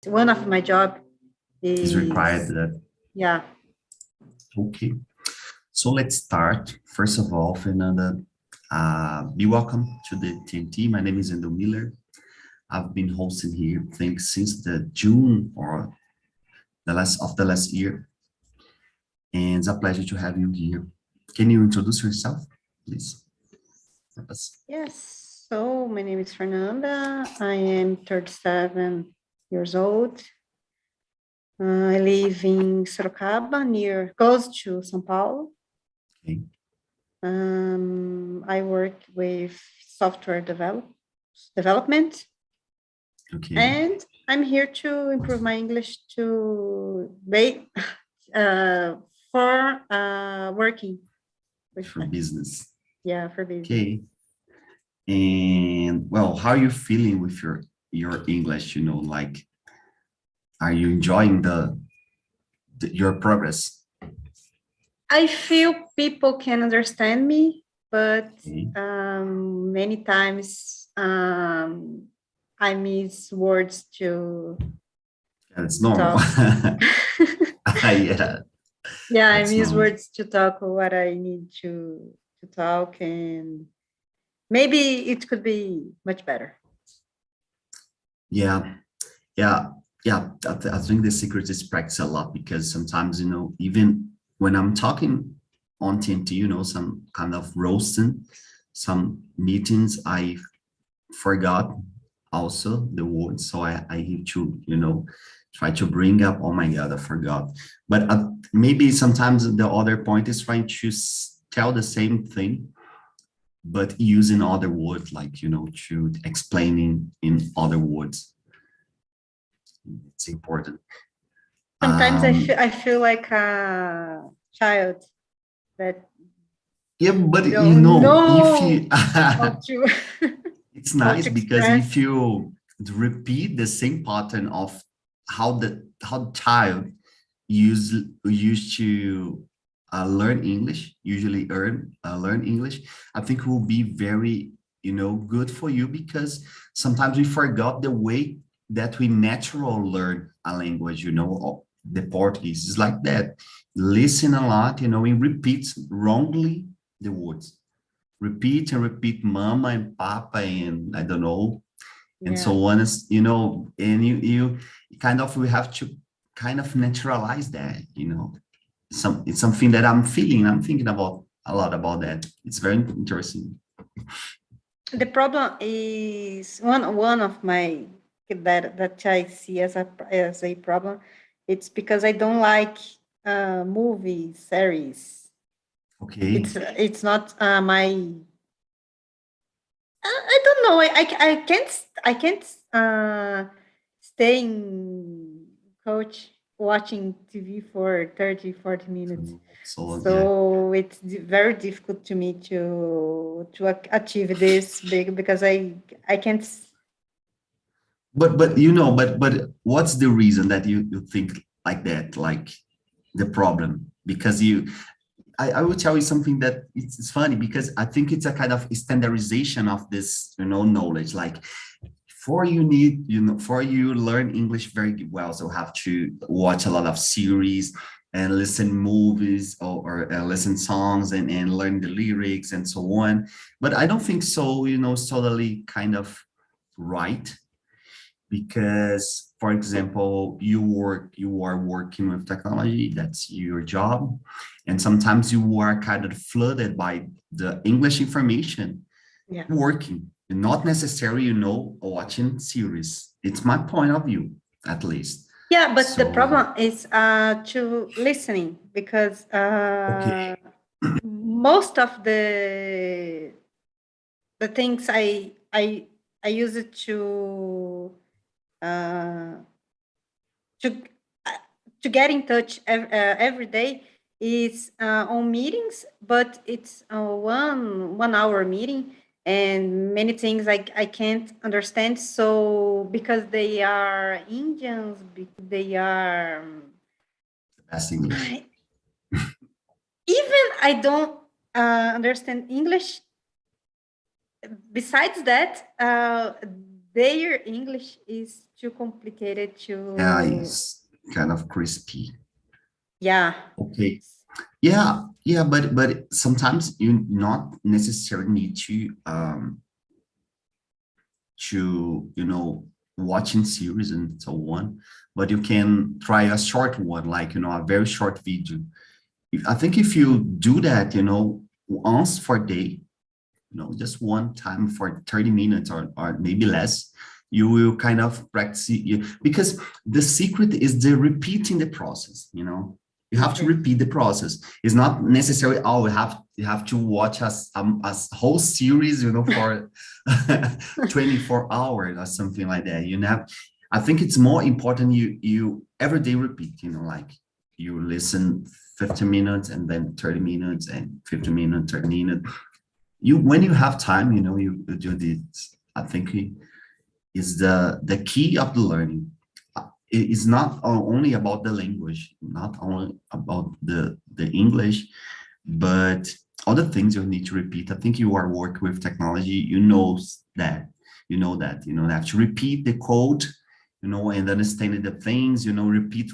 one of my job Is required is, that. yeah. Okay. So let's start. First of all, Fernanda, be welcome to the TNT. My name is Endo Miller. I've been hosting here, I think, since the June or the last year, and it's a pleasure to have you here. Can you introduce yourself, please? Yes. So my name is Fernanda. I am 37 years old. I live in Sorocaba, close to São Paulo. Okay. I work with software development. Okay. And I'm here to improve my English for working. For business. Yeah, for business. Okay. And well, how are you feeling with your English? Like, are you enjoying your progress? I feel people can understand me, but Okay. Many times I miss words to That's normal. Yeah. Yeah, I That's miss normal. words to talk what I need to talk, and maybe it could be much better. Yeah. I think the secret is practice a lot, because sometimes, even when I'm talking on TNT, some kind of roasting, some meetings, I forgot also the words. So I need to, try to bring up, oh my God, I forgot. But maybe sometimes the other point is trying to tell the same thing, but using other words, like, to explaining in other words. It's important. Sometimes I feel like a child that Yeah, but don't know if you how to it's how nice, to because express. if you repeat the same pattern of how the child used to learn English, usually learn English, I think will be very, good for you, because sometimes we forgot the way that we naturally learn a language. The Portuguese is like that. Listen a lot, and repeat wrongly the words. Repeat and repeat mama and papa and I don't know, and Yeah. so on, and you kind of, we have to kind of naturalize that. It's something that I'm thinking about a lot about that. It's very interesting. The problem is one of my that I see as a problem. It's because I don't like movie series. Okay. It's not my. I don't know. I can't stay in coach watching TV for 30, 40 minutes. So yeah, it's very difficult to me to achieve this because I can't. But what's the reason that you think like that, like the problem? Because I will tell you something that it's funny, because I think it's a kind of standardization of this, knowledge. Like, for you learn English very well, so have to watch a lot of series and listen movies, or listen songs, and learn the lyrics and so on. But I don't think so, it's totally kind of right, because, for example, you are working with technology, that's your job, and sometimes you are kind of flooded by the English information. Yeah. Working, not necessarily, watching series. It's my point of view, at least. Yeah, but the problem is to listening, because Okay. most of the things I use it uh, to get in touch every day is on meetings, but it's a 1 hour meeting, and many things I can't understand. So because they are Indians, they are English. even I don't understand English. Besides that, their English is too complicated Yeah, to, it's kind of crispy. yeah. Okay. Yeah, but sometimes you not necessarily need to watching series and so on, but you can try a short one, like a very short video. I think if you do that, once for a day, just one time for 30 minutes or maybe less, you will kind of practice because the secret is the repeating the process, you have to Okay. repeat the process. It's not necessarily, oh, you have to watch a whole series, for 24 hours or something like that. I think it's more important you every day repeat, like you listen 15 minutes and then 30 minutes and 15 minutes, 30 minutes. When you have time, you do this. I think it is the key of the learning. It is not only about the language, not only about the English, but other things you need to repeat. I think you are working with technology, that, you have to repeat the code, and understanding the things, repeat,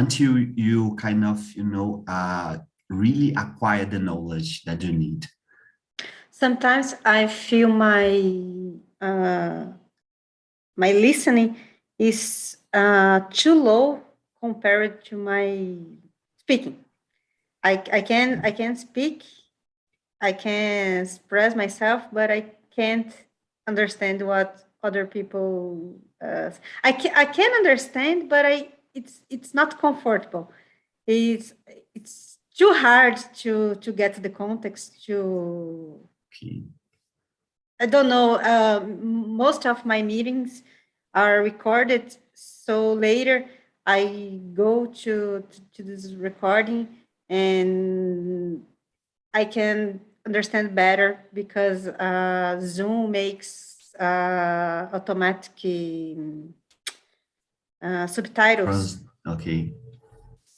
until you kind of, really acquire the knowledge that you need. Sometimes I feel my listening is too low compared to my speaking. I can speak, I can express myself, but I can't understand what other people. I can understand, but it's not comfortable. It's it's too hard to get the context. Okay. I don't know. Most of my meetings are recorded, so later I go to this recording, and I can understand better because Zoom makes automatic subtitles, Okay.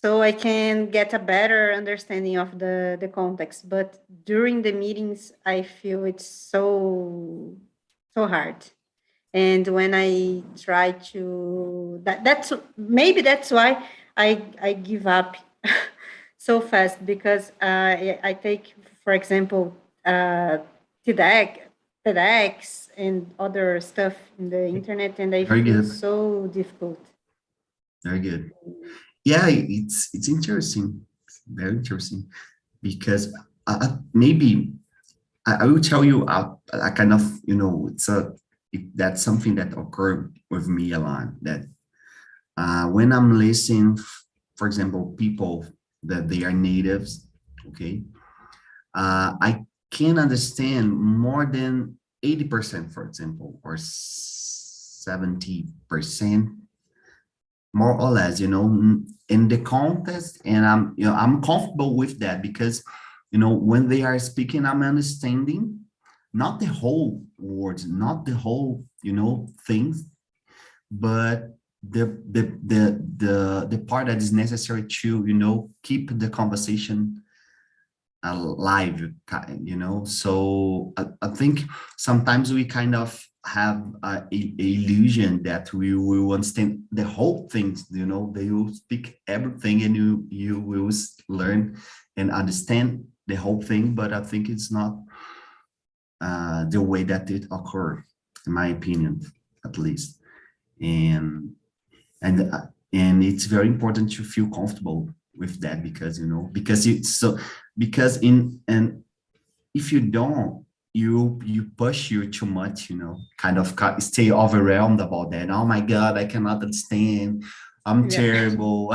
so I can get a better understanding of the context. But during the meetings, I feel it's so hard. And when I try to, that's why I give up so fast, because I take, for example, TEDx, TEDx and other stuff in the internet, and I Very feel good. so difficult. Very good. Yeah, it's interesting. It's very interesting because maybe I will tell you I kind of, that's something that occurred with me a lot, that when I'm listening, for example, people that they are natives, okay, I can understand more than 80%, for example, or 70%, more or less, in the context, and I'm comfortable with that because, when they are speaking, I'm understanding not the whole words, not the whole, things, but the part that is necessary to, keep the conversation alive, so I think sometimes we kind of have a illusion that we will understand the whole things, they will speak everything and you will learn and understand the whole thing, but I think it's not the way that it occurred, in my opinion, at least. And and uh, and it's very important to feel comfortable with that, because because it's so, because in and if you don't, you push you too much, kind of stay overwhelmed about that. Oh my god, I cannot understand, I'm Yeah. terrible.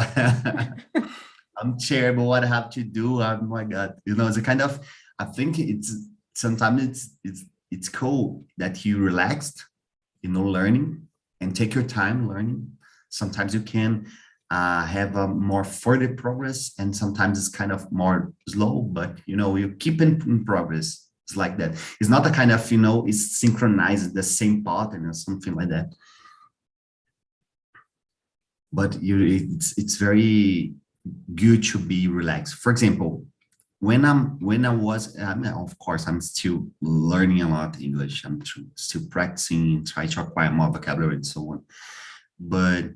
I'm terrible, what I have to do, oh my god, it's a kind of, I think it's sometimes it's cool that you relaxed, learning, and take your time learning. Sometimes you can have a more further progress, and sometimes it's kind of more slow, but you keep in progress. It's like that. It's not a kind of, it's synchronized the same pattern or something like that. But it's very good to be relaxed. For example, I mean, of course, I'm still learning a lot English. I'm still practicing, try to acquire more vocabulary and so on. But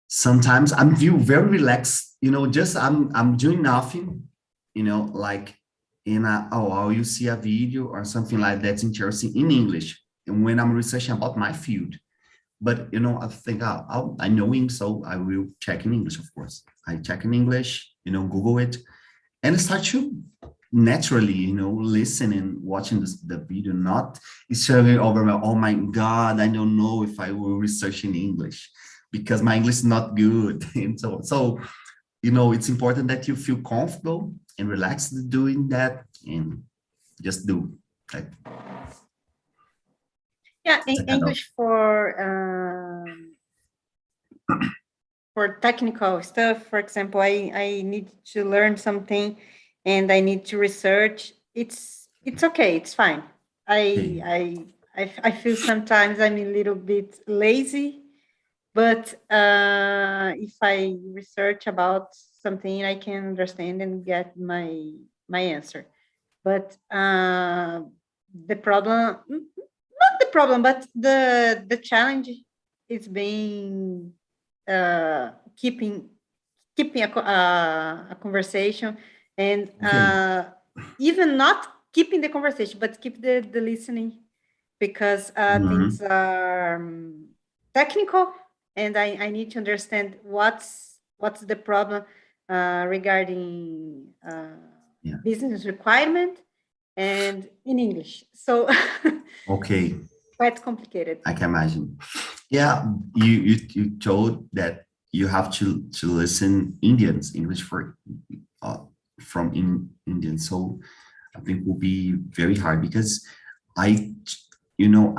sometimes I'm feel very relaxed, just I'm doing nothing, like you see a video or something like that's interesting in English. And when I'm researching about my field, but I think I know English, so I will check in English, of course. I check in English, Google it, and start to naturally, listen and watching the video, not struggling over oh my God, I don't know if I will research in English because my English is not good. And so, it's important that you feel comfortable and relaxed doing that and just do like Yeah, it's a kind of English for technical stuff. For example, I need to learn something and I need to research. It's okay. It's fine. thing. I feel sometimes I'm a little bit lazy, but if I research about something, I can understand and get my answer. But the problem, not the problem, but the challenge is being keeping a conversation and Okay. even not keeping the conversation, but keep the listening because things Mhm. are technical and I need to understand what's the problem regarding Yeah. business requirement and in English. So Okay. quite complicated. I can imagine. Yeah, you told that you have to listen Indians English uh, from Indian, so I think will be very hard because I,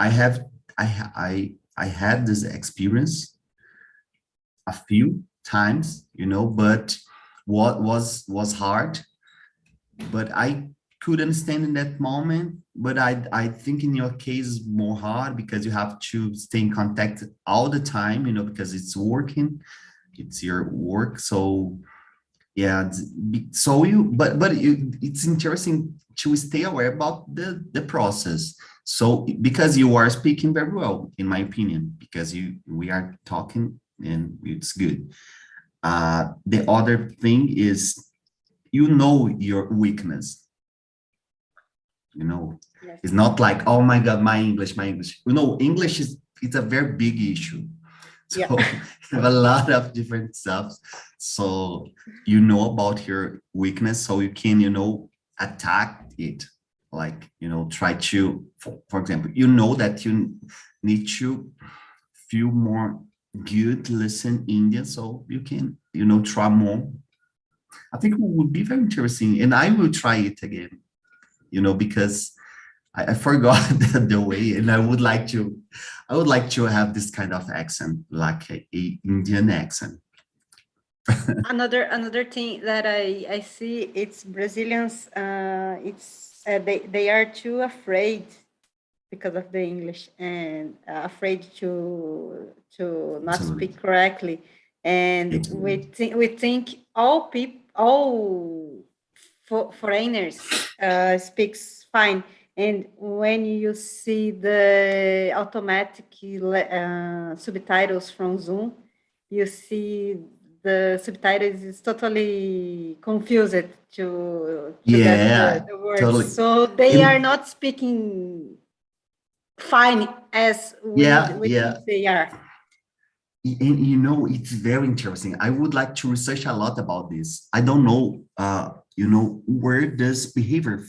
I have I had this experience a few times, but what was hard, but I could understand in that moment. But I think in your case is more hard because you have to stay in contact all the time, because it's working, it's your work. So yeah, so it's interesting to stay aware about the process. So because you are speaking very well, in my opinion, because we are talking and it's good. The other thing is your weakness. Yes. It's not like, oh my God, my English. English it's a very big issue. Yeah. So you have a lot of different stuff. So about your weakness, so you can, attack it. Like, try to, for example, that you need to feel more good, listen Indian, so you can, try more. I think it would be very interesting, and I will try it again, because I forgot the way, and I would like to have this kind of accent, like a Indian accent. Another thing that I see it's Brazilians it's they are too afraid because of the English and afraid to not Absolutely. speak correctly and Absolutely. we think all people all foreigners speaks fine and when you see the automatic subtitles from Zoom you see the subtitles is totally confused to get Yeah, the words totally. so they are And not speaking fine as yeah, we yeah. think they are. And it's very interesting. I would like to research a lot about this. I don't know, where this behavior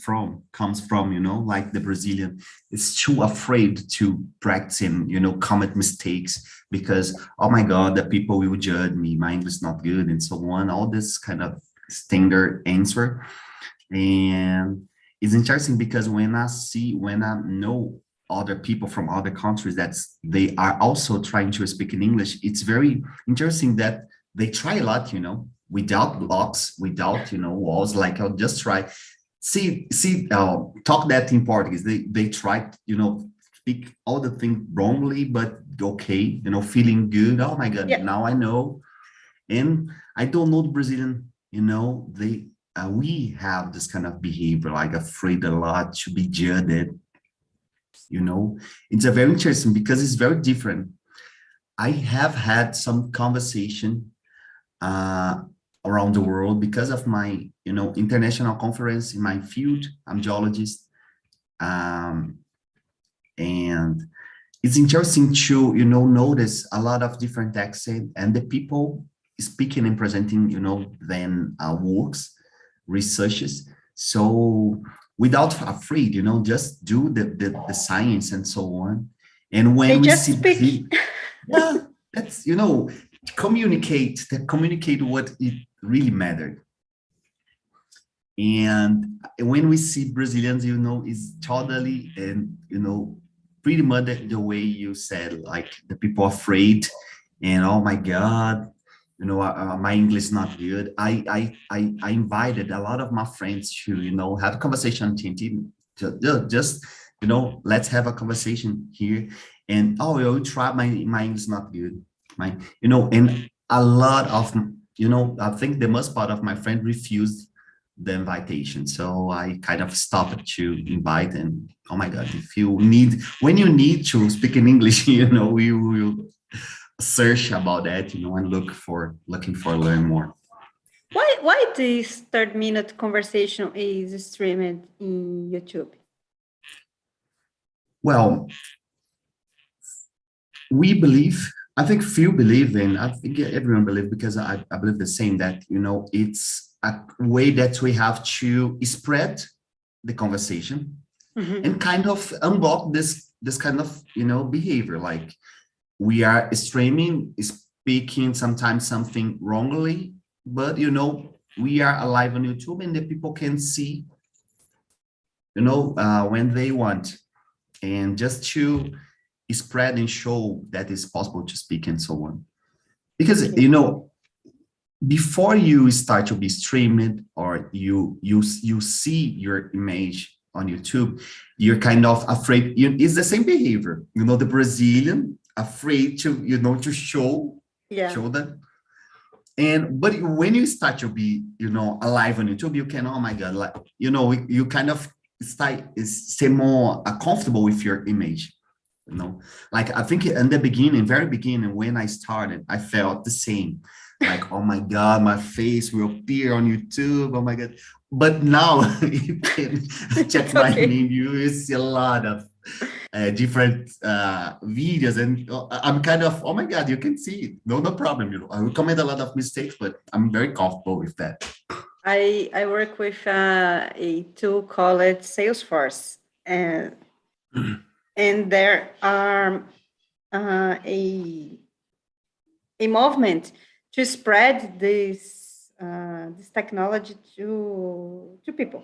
comes from, like the Brazilian is too afraid to practice and, commit mistakes because, oh my God, the people will judge me, my English is not good, and so on. All this kind of standard answer. And it's interesting because when I know other people from other countries that they are also trying to speak in English, it's very interesting that they try a lot, without blocks, without, walls, like I'll just try. Talk that in Portuguese. They try, speak all the things wrongly, but okay, feeling good. Oh my God, Yeah, now I know. And I don't know the Brazilian, they we have this kind of behavior, like afraid a lot to be judged, you know. It's a very interesting because it's very different. I have had some conversation uh, around the world because of my, you know, international conference in my field. I'm geologist. Um, and it's interesting to, you know, notice a lot of different accents and the people speaking and presenting, you know, then works, researches. So without afraid, you know, just do the science and so on. And They when we just see speak. Brazil, yeah, that's, you know, communicate what it really mattered. And when we see Brazilians, you know, is totally, and you know, pretty much the way you said, like the people afraid, and oh my God, you know, my English is not good. I invited a lot of my friends to, you know, have a conversation on TNT, just, you know, let's have a conversation here. And oh, you try, my English is not good, my, you know, and a lot of, you know, I think the most part of my friend refused the invitation. So I kind of stopped to invite, and oh my God, if you need, when you need to speak in English, you know, you will search about that, you know, and looking for learn more. Why this 30-minute conversation is streamed in YouTube? Well, we believe, I think few believe in, I think everyone believe, because I believe the same, that, you know, it's a way that we have to spread the conversation and kind of unblock this kind of, you know, behavior. Like we are streaming, speaking sometimes something wrongly, but you know, we are alive on YouTube and the people can see, you know, when they want, and just to spread and show that it's possible to speak and so on. Because Okay. you know, before you start to be streamed, or you see your image on YouTube, you're kind of afraid. It's the same behavior, you know, the Brazilian afraid to, you know, to show them. And but when you start to be, you know, alive on YouTube, you can, oh my God, like, you know, you kind of stay more comfortable with your image, you know. Like I think in the beginning, very beginning, when I started, I felt the same, like, oh my God, my face will appear on YouTube, oh my God. But now you can check my name, you will see a lot of different videos, and I'm kind of, oh my God, you can see it, no problem, you know. I will commit a lot of mistakes, but I'm very comfortable with that. I work with a tool called Salesforce, and there are a movement to spread this technology to people,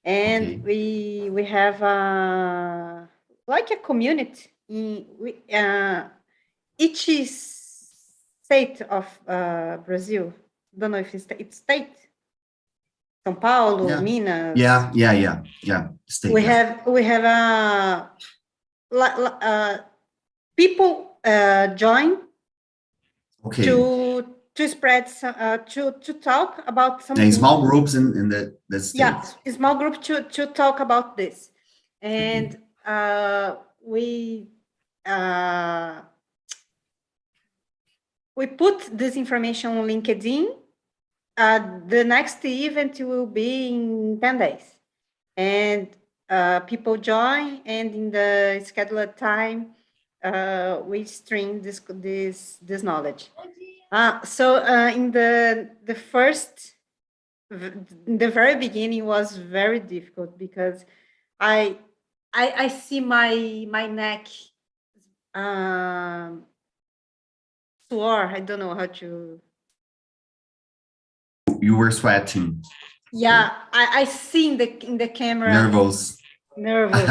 and Okay. we have like a community in each state of Brazil. Don't know if it's state. São Paulo, Yeah, Minas. yeah, stay, We yeah. have people join Okay. to spread to talk about Yeah, something. small groups in the Yeah, states. a small group to talk about this, Okay. and uh, we put this information on LinkedIn. The next event will be in 10 days, and people join, and in the scheduled time, we stream this knowledge. So in the first, the very beginning was very difficult because I I see my neck sore. I don't know how to. You were sweating. Yeah, I see in the camera. Nervous. Nervous.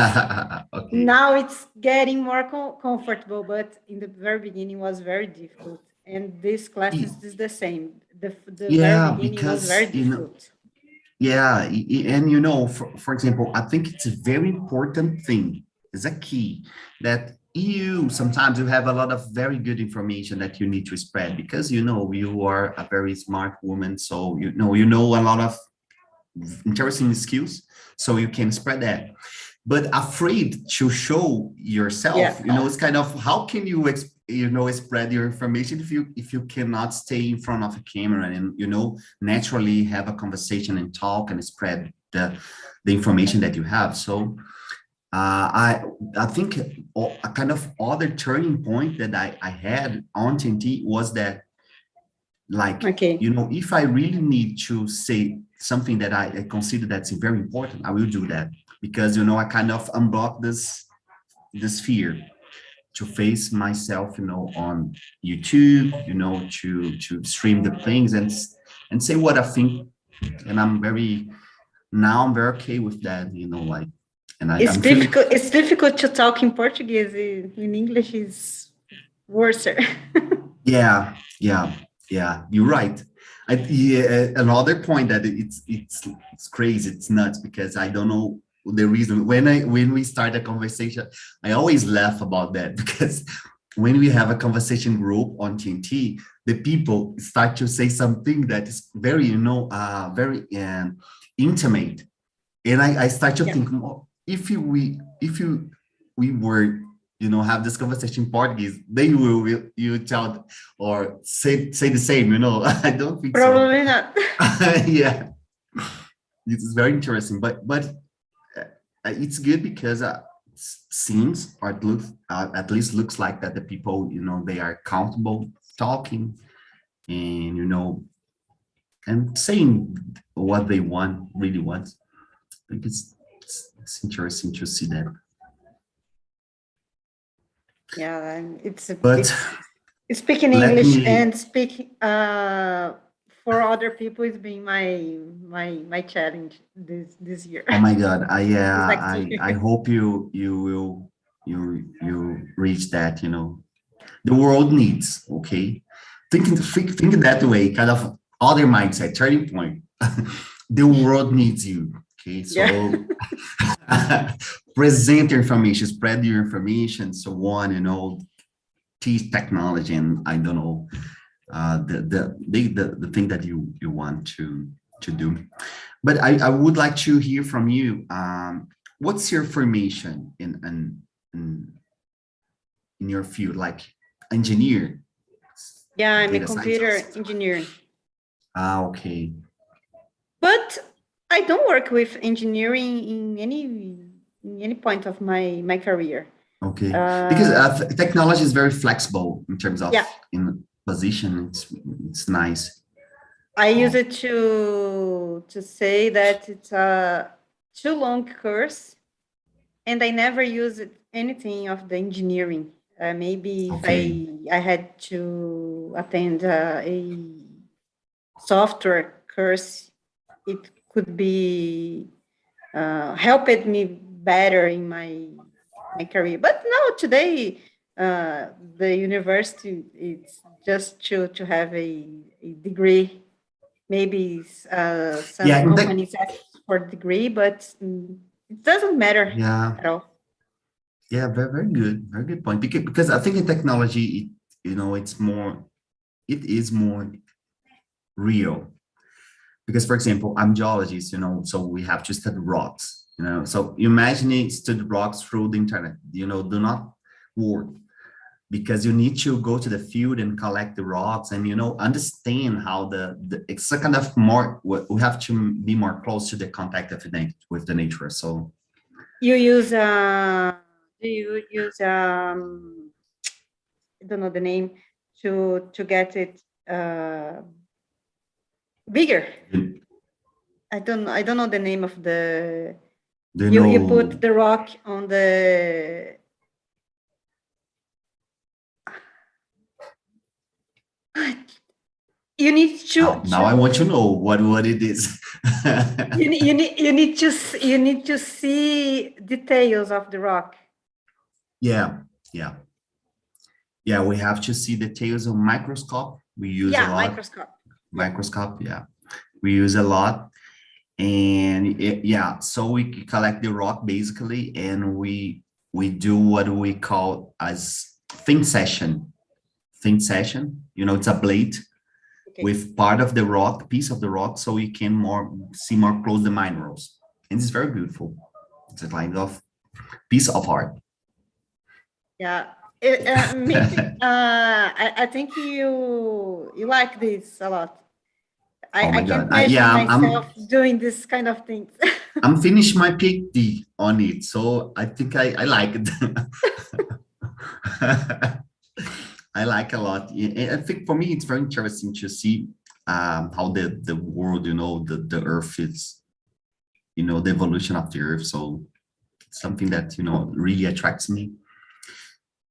Okay. Now it's getting more comfortable, but in the very beginning was very difficult. And this class is the same. The very Yeah, beginning was very because, you know, difficult. yeah, and you know, for example, I think it's a very important thing, it's a key, that you sometimes you have a lot of very good information that you need to spread, because you know you are a very smart woman, so you know a lot of interesting skills, so you can spread that. But afraid to show yourself, it's kind of, how can you spread your information if you cannot stay in front of a camera and naturally have a conversation and talk and spread the information that you have. So I think a kind of other turning point that I had on TNT was that, like, if I really need to say something that I consider that's very important, I will do that, because I kind of unblock this fear to face myself, on YouTube, to stream the things and say what I think. And I'm very okay with that, like, and it's difficult. It's difficult to talk in Portuguese. In English is worse. Yeah, you're right. Another point that it's crazy, it's nuts, because I don't know the reason. When we start a conversation, I always laugh about that, because when we have a conversation group on TNT, the people start to say something that is very, very intimate, and I start to think, if we were, have this conversation in Portuguese, then you tell or say the same, I don't think probably not. Yeah, this is very interesting, but it's good, because seems, or at least looks like that the people, they are comfortable talking and and saying what they really want. I think it's interesting to see that. Yeah, but speaking English and speak for other people is being my challenge this year. Oh my God! I hope you will reach that. The world needs. Okay, thinking that way, kind of other mindset, turning point. The world needs you. Okay, so present your information, spread your information, so on, teach technology, and I don't know, the thing that you want to do. But I would like to hear from you. What's your formation in your field, like engineer? Yeah, I'm a computer engineer. Okay. But I don't work with engineering in any point of my career. Okay, because technology is very flexible in terms of in position. It's nice. I use it to say that it's a too long course, and I never use anything of the engineering. Maybe if I had to attend a software course, it could be helped me better in my career. But now today, the university, it's just to have a degree. Maybe some companies ask for a degree, but it doesn't matter at all. Yeah, very good point. Because I think in technology, it is more real. Because, for example, I'm geologist, so we have to study rocks, so imagine study rocks through the internet, do not work, because you need to go to the field and collect the rocks and, understand how it's a kind of more, we have to be more close to the contact with the nature. So you use, I don't know the name, to get it bigger. I don't know the name of the. You put the rock on the. You need to. Now I want to know what it is. you need to see details of the rock. Yeah. We have to see details on microscope. We use a lot. Microscope. Yeah, we use a lot. And so we collect the rock basically, and we do what we call as think session. It's a blade. with part of the rock, piece of the rock, so you can see more close the minerals. And it's very beautiful. It's a kind of piece of art. Yeah. Maybe I think you like this a lot. Oh my I can't God. imagine Yeah, myself doing this kind of things. I'm finished my PhD on it, so I think I like it. I like a lot. I think for me, it's very interesting to see how the world, the Earth is, the evolution of the Earth. So something that, really attracts me.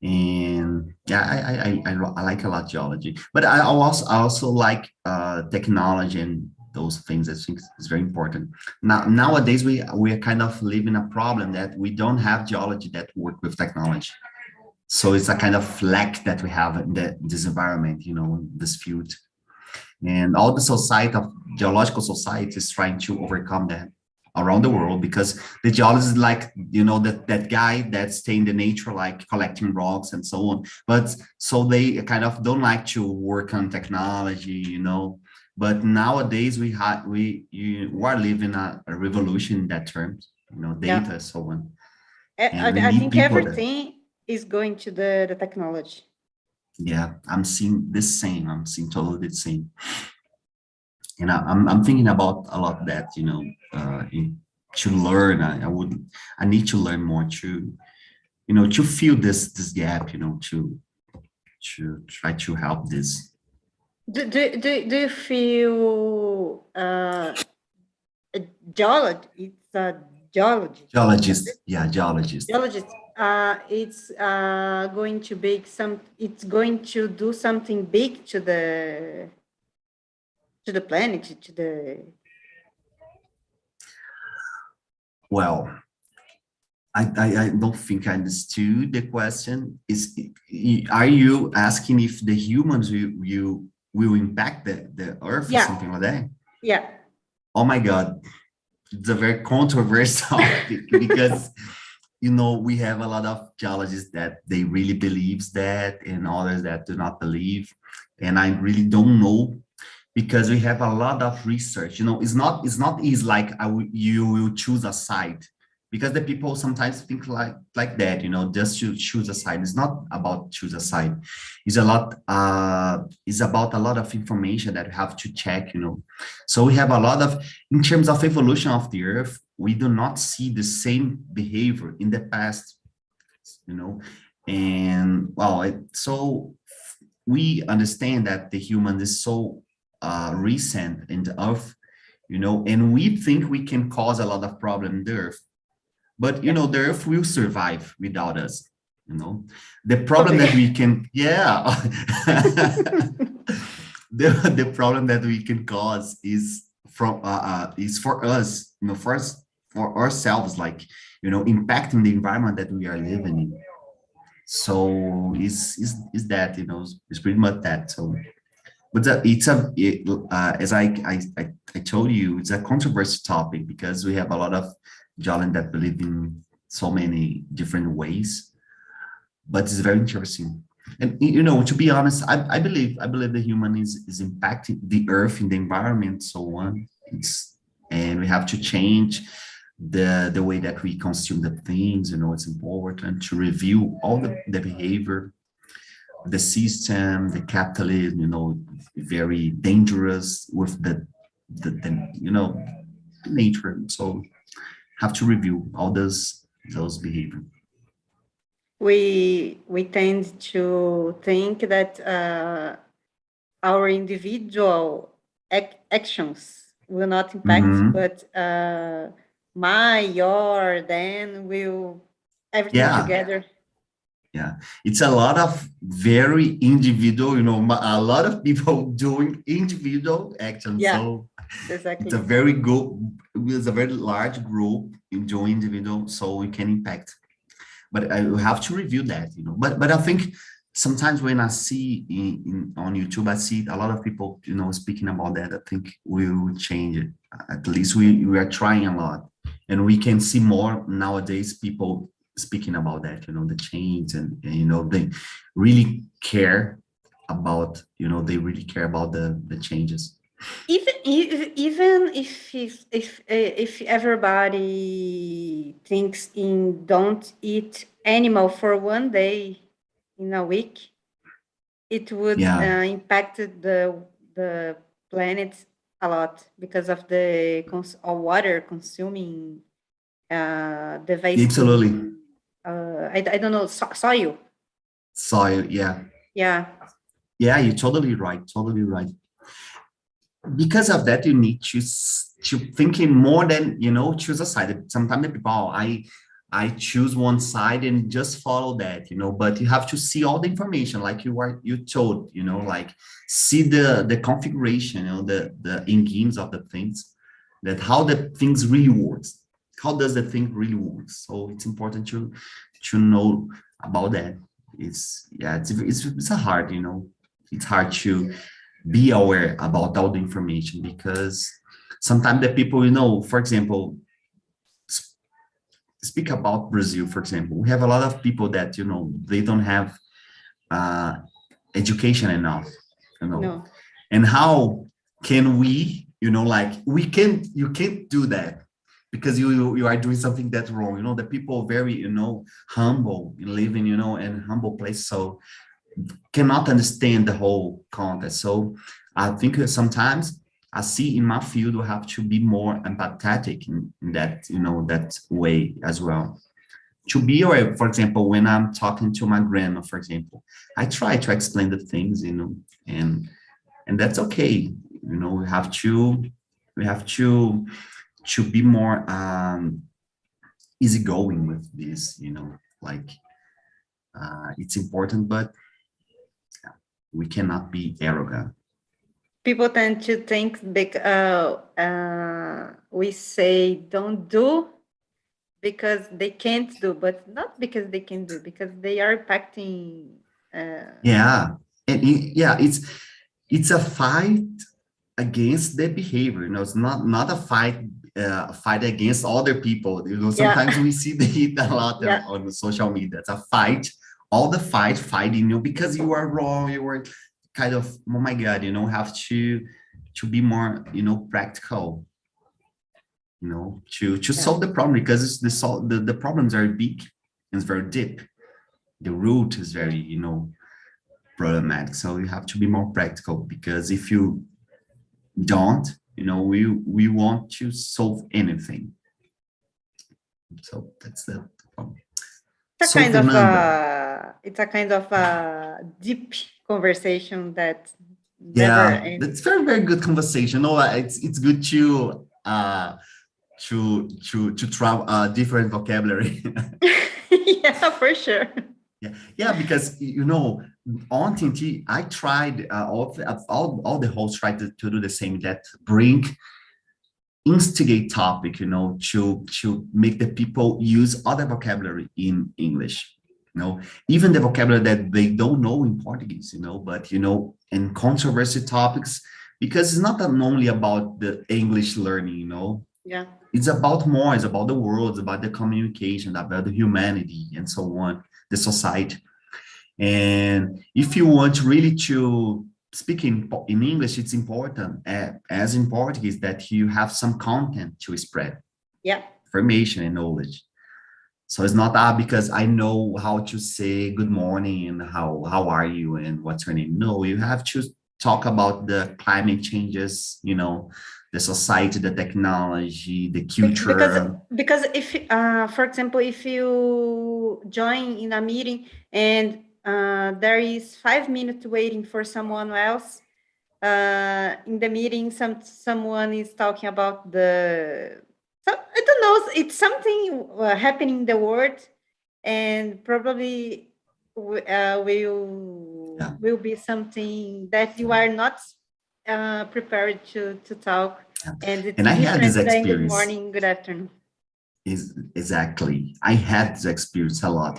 And yeah, I like a lot geology, but I also like technology and those things. I think is very important. Nowadays we are kind of living a problem that we don't have geology that work with technology. So it's a kind of lack that we have in this environment, this field. And all the society of geological society is trying to overcome that around the world, because the geologist is like, that guy that stay in the nature, like collecting rocks and so on. But so they kind of don't like to work on technology, But nowadays we are living a revolution in that terms, data, Yeah. so on. And we I need think people that. everything is going to the technology. Yeah, I'm seeing the same. I'm seeing totally the same. And I'm thinking about a lot of that, to learn. I need to learn more to fill this gap, to try to help this. Do you feel a geologist? It's a geologist. Geologist, yeah, geologist. Geologist. It's going to big some. It's going to do something big to the planet, to the. Well, I don't think I understood the question. Are you asking if the humans will impact the Earth or something like that? Yeah. Oh my God, it's a very controversial topic because we have a lot of geologists that they really believes that, and others that do not believe, and I really don't know, because we have a lot of research. It's not easy like you will choose a side, because the people sometimes think like that, just to choose a side. It's not about choose a side. It's about a lot of information that we have to check. So we have a lot of, in terms of evolution of the Earth, we do not see the same behavior in the past, and well, so we understand that the human is so recent in the Earth, and we think we can cause a lot of problem in the Earth. But the Earth will survive without us. The problem that we can, yeah, the problem that we can cause is for us, for ourselves, like impacting the environment that we are living in. So is that it's pretty much that. So, but as I told you, it's a controversial topic, because we have a lot of Jalen that believe in so many different ways, but it's very interesting. And to be honest, I believe the human is impacting the Earth in the environment, so on. And we have to change the way that we consume the things. It's important to review all the behavior, the system, the capitalism. Very dangerous with the nature. So have to review all those behavior. We tend to think that our individual actions will not impact, but your, then will everything together. Yeah, it's a lot of very individual, a lot of people doing individual actions. Yeah, so exactly. It's a very large group doing individual, so we can impact. But I have to review that, But I think sometimes when I see on YouTube, I see a lot of people, speaking about that. I think we will change it. At least we are trying a lot, and we can see more nowadays people speaking about that, the change, and they really care about, they really care about the changes. Even if everybody thinks in don't eat animal for one day in a week, it would Yeah, impact the planet a lot because of the water consuming, absolutely. devastating. I don't know, soil. Soil, yeah. Yeah, Yeah, you're totally right. Totally right. Because of that, you need to thinking more than, choose a side. Sometimes the people, I choose one side and just follow that, but you have to see all the information, like you told, like see the configuration, the in games of the things, that how the things really works. How does the thing really works? So it's important to know about that. It's a hard, it's hard to be aware about all the information, because sometimes the people, for example, speak about Brazil, for example, we have a lot of people that, they don't have uh, education enough, no, and how can we, like you can't do that, because you are doing something that's wrong, the people very, humble, living, in humble place, so cannot understand the whole context. So I think that sometimes I see in my field we have to be more empathetic in that, that way as well. To be aware, for example, when I'm talking to my grandma, for example, I try to explain the things, and that's okay. We have to be more easygoing with this, like it's important, but we cannot be arrogant. people tend to think big. We say don't do because they can't do, but not because they can do, because they are impacting. Yeah, and yeah, it's a fight against the behavior. It's not a fight against other people. Yeah, Sometimes we see it a lot yeah, on the social media. It's a fight, all the fighting you because you are wrong. You were kind of, oh my God, have to be more, practical, to yeah, solve the problem, because the problems are big and it's very deep. The root is very, problematic. So you have to be more practical, because if you don't, we want to solve anything. So that's the problem. it's a So kind of Fernanda, deep conversation that never yeah, ends. that's very, very good conversation. No, it's good to try different vocabulary. Yeah, for sure. Yeah, because on TNT, I tried all the hosts tried to do the same, that bring instigate topic, to make the people use other vocabulary in English, even the vocabulary that they don't know in Portuguese, but in controversy topics, because it's not only about the English learning, Yeah, it's about more, it's about the world, it's about the communication, about the humanity, and so on, the society. And if you want really to speak in English, it's important, as in Portuguese, that you have some content to spread yeah, information and knowledge. So it's not because I know how to say good morning and how are you and what's your name. No, you have to talk about the climate changes, the society, the technology, the because culture. if for example, if you join in a meeting and there is 5 minutes waiting for someone else, in the meeting someone is talking about I don't know, it's something happening in the world, and probably Yeah. will be something that you are not prepared to talk, Yeah. and it's And I had this different than good experience. morning, good afternoon. Is exactly. I had this experience a lot,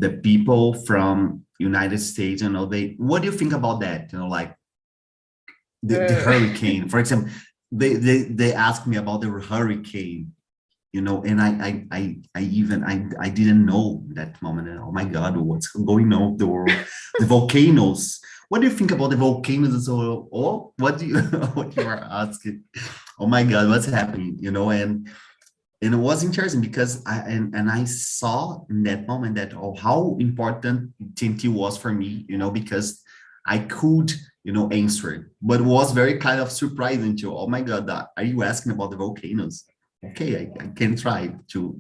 the people from United States, they, what do you think about that? Like the uh, hurricane, for example, they asked me about the hurricane. and I didn't know that moment. Oh my God, what's going on with the world? The volcanoes. What do you think about the volcanoes? So, what do you what you are asking? Oh my God, what's happening? And it was interesting because I saw in that moment that how important TNT was for me, because I could answer, but it was very kind of surprising to, oh my God, are you asking about the volcanoes? Okay, I can try to,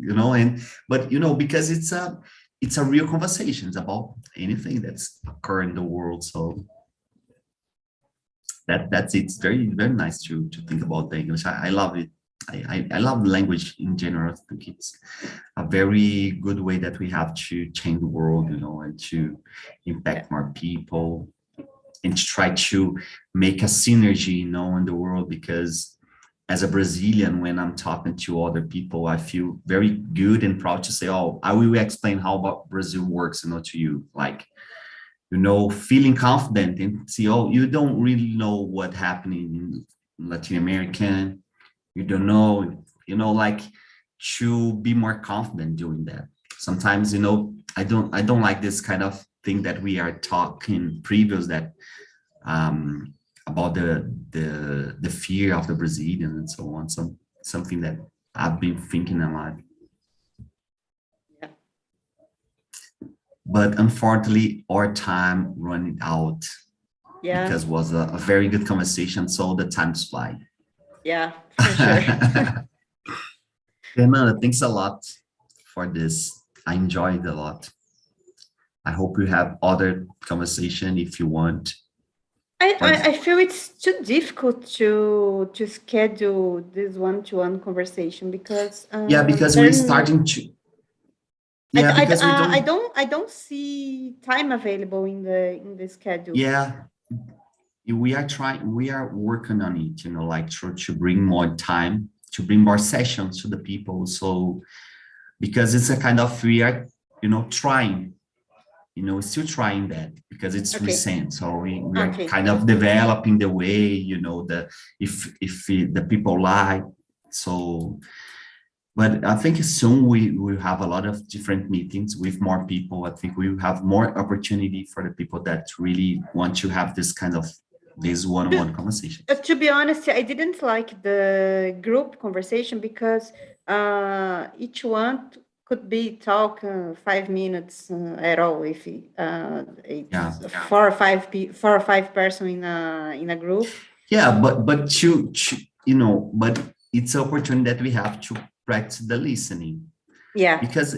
but because it's a real conversation. It's about anything that's occurring in the world. So that's it's very, very nice to think about the English. I love it. I love language in general. I think it's a very good way that we have to change the world, and to impact more people, and to try to make a synergy, in the world. Because as a Brazilian, when I'm talking to other people, I feel very good and proud to say, oh, I will explain how about Brazil works, to you. Like, feeling confident and see, oh, you don't really know what happening in Latin America. You don't know, like, to be more confident doing that. Sometimes, I don't like this kind of thing that we are talking previous, that about the fear of the Brazilian and so on. Something that I've been thinking a lot. Yeah. But unfortunately, our time running out. Yeah. Because it was a very good conversation. So the time's fly. Yeah, for sure. Fernanda, thanks a lot for this. I enjoyed it a lot. I hope you have other conversation if you want. I feel it's too difficult to schedule this one-to-one conversation because because we're starting to. Yeah, because we don't. I don't see time available in the schedule. Yeah, we are trying. We are working on it. Like to bring more time, to bring more sessions to the people. So because it's a kind of, we are trying. Still trying that because it's recent. So we are kind of developing the way, if the people like. So, but I think soon we will have a lot of different meetings with more people. I think we will have more opportunity for the people that really want to have this kind of one-on-one conversation. To be honest, I didn't like the group conversation because each one could be talk 5 minutes at all. If it's 4 or 5 person in a group. Yeah, but but it's an opportunity that we have to practice the listening. Yeah. Because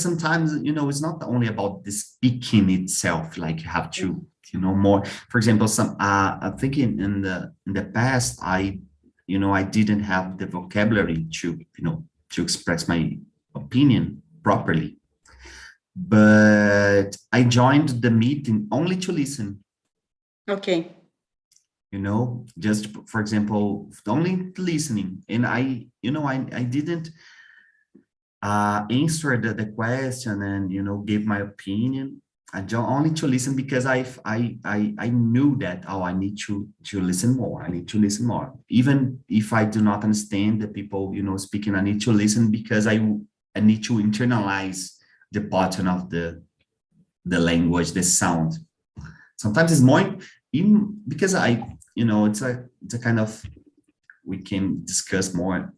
sometimes it's not only about the speaking itself. Like you have to more. For example, I'm thinking in the past, I didn't have the vocabulary to to express my opinion properly. But I joined the meeting only to listen. Okay. Just for example, only listening, and I didn't answer the question and give my opinion. I just only to listen because I knew that I need to listen more. I need to listen more, even if I do not understand the people speaking. I need to listen because I need to internalize the pattern of the language, the sound. Sometimes it's more even because it's a kind of, we can discuss more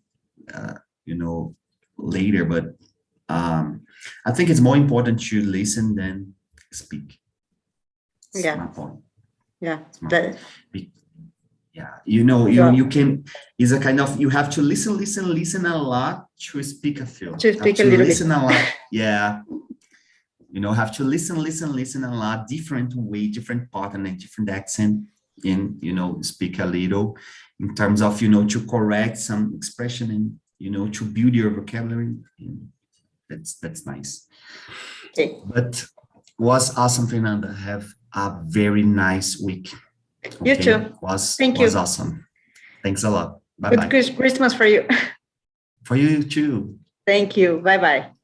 later, but I think it's more important to listen than speak. That's my point. Yeah. Yeah, you can, is a kind of, you have to listen a lot to speak a few. To speak a little bit. A lot. Yeah. Have to listen a lot, different way, different pattern and different accent, and speak a little in terms of to correct some expression and to build your vocabulary. That's nice. Okay. But was awesome, Fernanda. Have a very nice week. Okay? You too. Thank you. Was awesome. Thanks a lot. Bye-bye. Good Christmas for you. For you too. Thank you. Bye-bye.